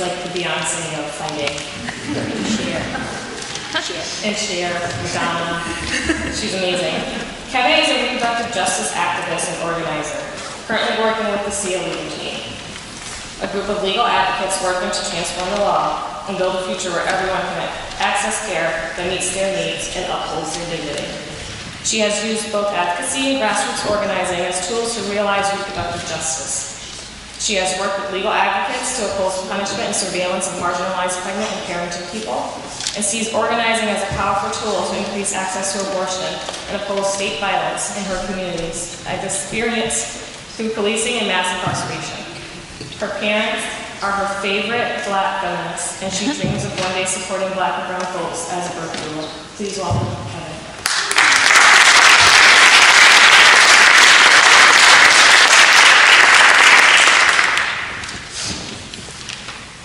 like the Beyonce of fighting. And Cher, Madonna. She's amazing. Kevin is a reproductive justice activist and organizer, currently working with the SEAL Legal Team, a group of legal advocates working to transform the law and build a future where everyone can access care that meets their needs and upholds their dignity. She has used both advocacy and grassroots organizing as tools to realize reproductive justice. She has worked with legal advocates to oppose punishment and surveillance of marginalized pregnant and parenting people, and sees organizing as a powerful tool to increase access to abortion and oppose state violence in her communities, as experienced through policing and mass incarceration. Her parents are her favorite Black feminists, and she dreams of one day supporting Black and brown folks as a birth doula. Please welcome Kevin.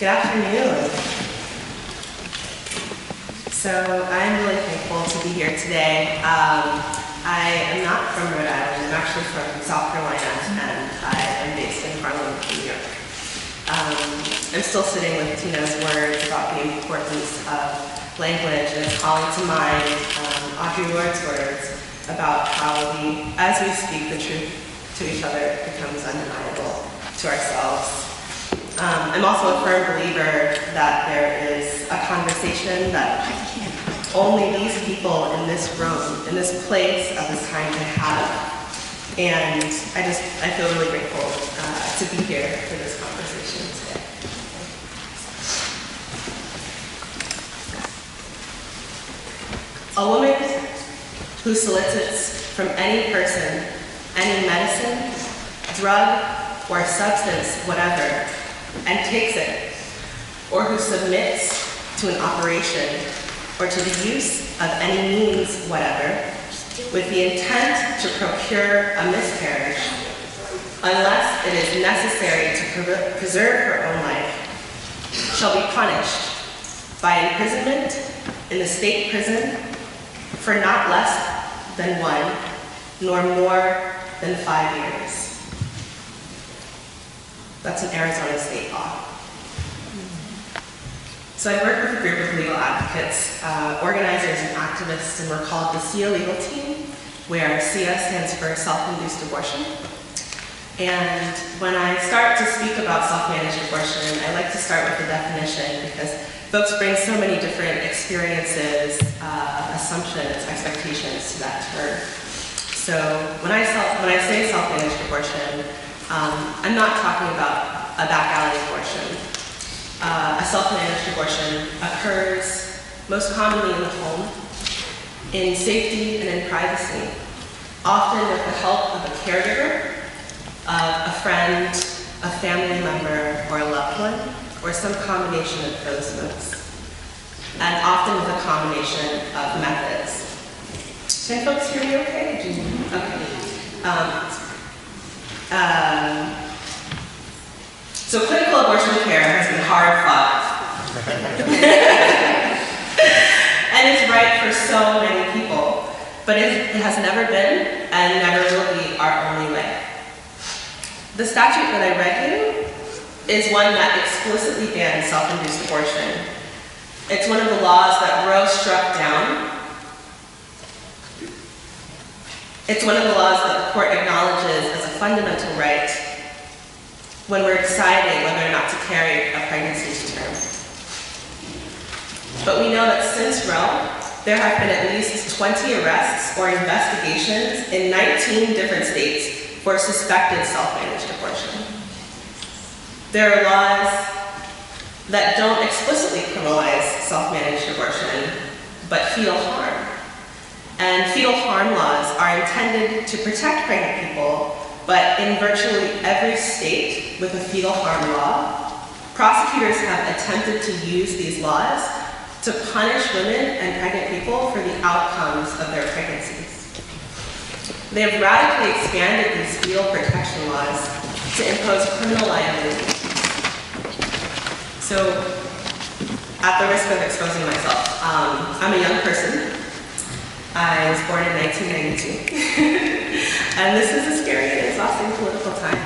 Good afternoon. So I'm really thankful to be here today. I am not from Rhode Island. I'm actually from South Carolina, and I am based in Harlem, New York. I'm still sitting with Tina's words about the importance of language, and it's calling to mind Audre Lorde's words about how as we speak the truth to each other, it becomes undeniable to ourselves. I'm also a firm believer that there is a conversation that only these people in this room, in this place at this time can have. And I feel really grateful to be here for this conversation today. A woman who solicits from any person, any medicine, drug, or substance, whatever, and takes it, or who submits to an operation or to the use of any means whatever, with the intent to procure a miscarriage, unless it is necessary to preserve her own life, shall be punished by imprisonment in the state prison for not less than 1, nor more than 5 years. That's an Arizona state law. So I work with a group of legal advocates, organizers and activists, and we're called the SEAL Legal Team, where SEA stands for self-induced abortion. And when I start to speak about self-managed abortion, I like to start with the definition because folks bring so many different experiences, assumptions, expectations to that term. So when I say self-managed abortion, I'm not talking about a back alley abortion. A self-managed abortion occurs most commonly in the home, in safety and in privacy, often with the help of a caregiver, a friend, a family member, or a loved one, or some combination of those modes, and often with a combination of methods. Can folks hear me okay? Okay. So clinical abortion care has been hard fought. And it's right for so many people, but it has never been and never will be our only way. The statute that I read you is one that explicitly bans self-induced abortion. It's one of the laws that Roe struck down. It's one of the laws that the court acknowledges as a fundamental right when we're deciding whether or not to carry a pregnancy to term. But we know that since Roe, there have been at least 20 arrests or investigations in 19 different states for suspected self-managed abortion. There are laws that don't explicitly criminalize self-managed abortion, but fetal harm. And fetal harm laws are intended to protect pregnant people, but in virtually every state with a fetal harm law, prosecutors have attempted to use these laws to punish women and pregnant people for the outcomes of their pregnancies. They have radically expanded these fetal protection laws to impose criminal liability. So, at the risk of exposing myself, I'm a young person. I was born in 1992. And this is a scary and exhausting political time.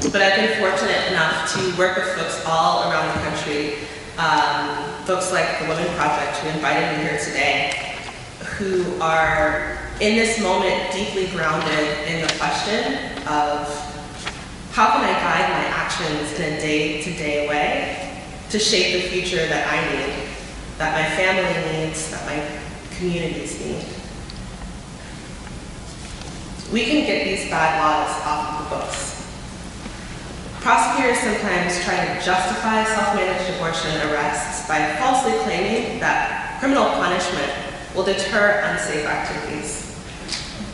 But I've been fortunate enough to work with folks all around the country, folks like the Women Project who invited me here today, who are in this moment deeply grounded in the question of how can I guide my actions in a day-to-day way to shape the future that I need, that my family needs, that my communities need. We can get these bad laws off of the books. Prosecutors sometimes try to justify self-managed abortion arrests by falsely claiming that criminal punishment will deter unsafe activities.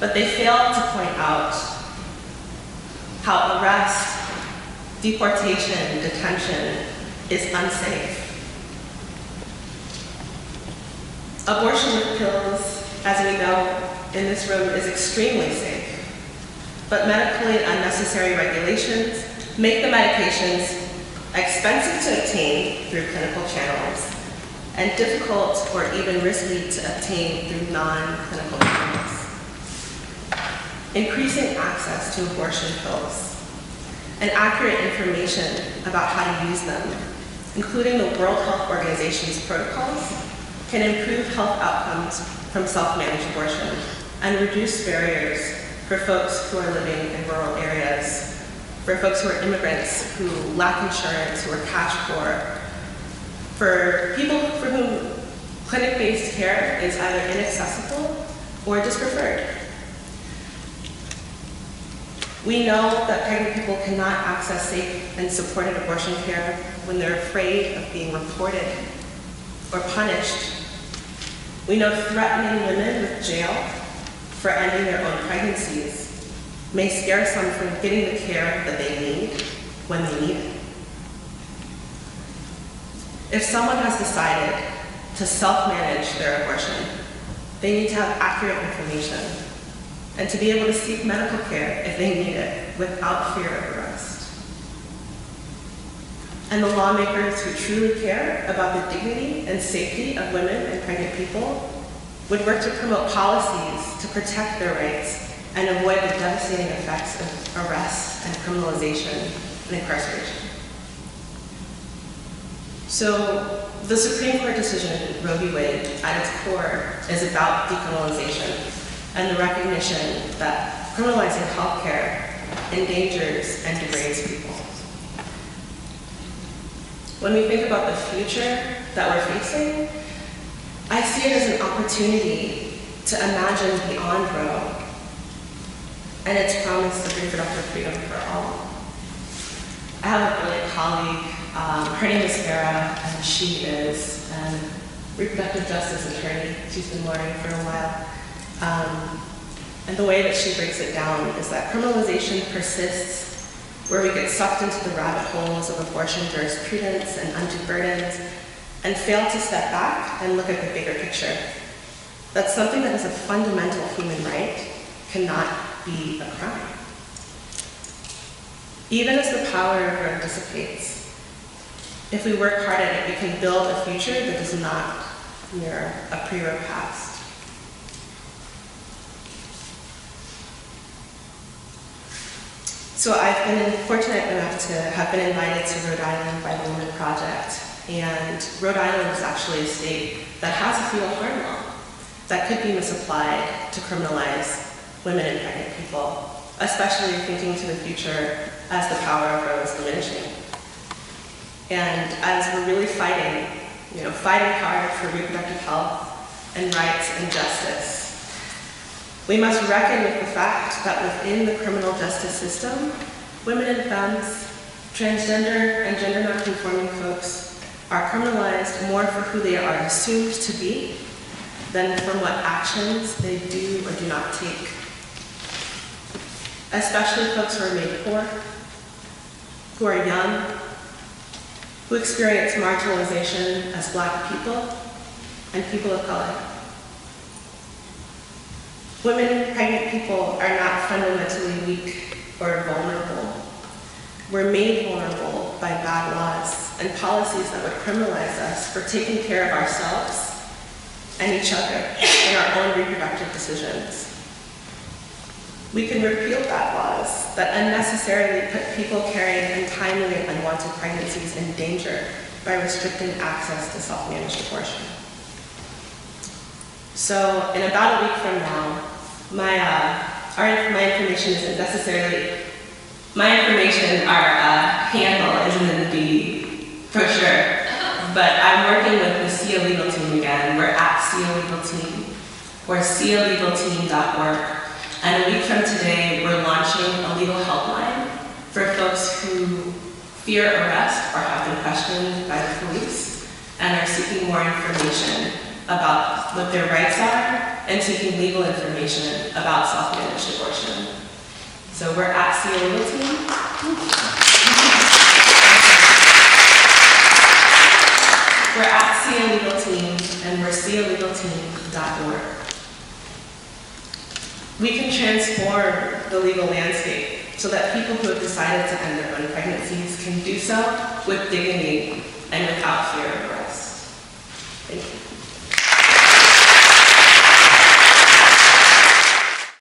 But they fail to point out how arrest, deportation, detention is unsafe. Abortion with pills, as we know in this room, is extremely safe. But medically unnecessary regulations make the medications expensive to obtain through clinical channels and difficult or even risky to obtain through non-clinical channels. Increasing access to abortion pills and accurate information about how to use them, including the World Health Organization's protocols, can improve health outcomes from self-managed abortion and reduce barriers for folks who are living in rural areas, for folks who are immigrants who lack insurance, who are cash poor, for people for whom clinic-based care is either inaccessible or just preferred. We know that pregnant people cannot access safe and supported abortion care when they're afraid of being reported or punished. We know threatening women with jail for ending their own pregnancies may scare some from getting the care that they need when they need it. If someone has decided to self-manage their abortion, they need to have accurate information and to be able to seek medical care if they need it without fear of arrest. And the lawmakers who truly care about the dignity and safety of women and pregnant people would work to promote policies to protect their rights and avoid the devastating effects of arrest and criminalization and incarceration. So the Supreme Court decision, Roe v. Wade, at its core is about decriminalization and the recognition that criminalizing healthcare endangers and degrades people. When we think about the future that we're facing, I see it as an opportunity to imagine beyond Roe and its promise of reproductive freedom for all. I have a brilliant colleague, her name is Farah, and she is a reproductive justice attorney. She's been learning for a while. And the way that she breaks it down is that criminalization persists where we get sucked into the rabbit holes of abortion jurisprudence and undue burdens and fail to step back and look at the bigger picture. That something that is a fundamental human right cannot be a crime. Even as the power of Roe dissipates, if we work hard at it, we can build a future that does not mirror a pre-Roe past. So I've been fortunate enough to have been invited to Rhode Island by the Women Project. And Rhode Island is actually a state that has a fetal harm law that could be misapplied to criminalize women and pregnant people, especially thinking to the future as the power of Roe is diminishing. And as we're really fighting hard for reproductive health and rights and justice, we must reckon with the fact that within the criminal justice system, women and femmes, transgender and gender nonconforming folks are criminalized more for who they are assumed to be than from what actions they do or do not take. Especially folks who are made poor, who are young, who experience marginalization as Black people and people of color. Women and pregnant people are not fundamentally weak or vulnerable. We're made vulnerable by bad laws and policies that would criminalize us for taking care of ourselves and each other in our own reproductive decisions. We can repeal bad laws that unnecessarily put people carrying untimely and unwanted pregnancies in danger by restricting access to self-managed abortion. So in about a week from now, my information isn't necessarily, my information, our handle isn't in the feed, for sure. But I'm working with the SIA Legal Team again. We're at SIA Legal Team. We're sialegalteam.org. And a week from today, we're launching a legal helpline for folks who fear arrest or have been questioned by the police and are seeking more information about what their rights are and seeking legal information about self-managed abortion. So we're at SIA Legal Team. We're at SIA Legal Team, and we're sialegalteam.org. We can transform the legal landscape so that people who have decided to end their own pregnancies can do so with dignity and without fear of arrest.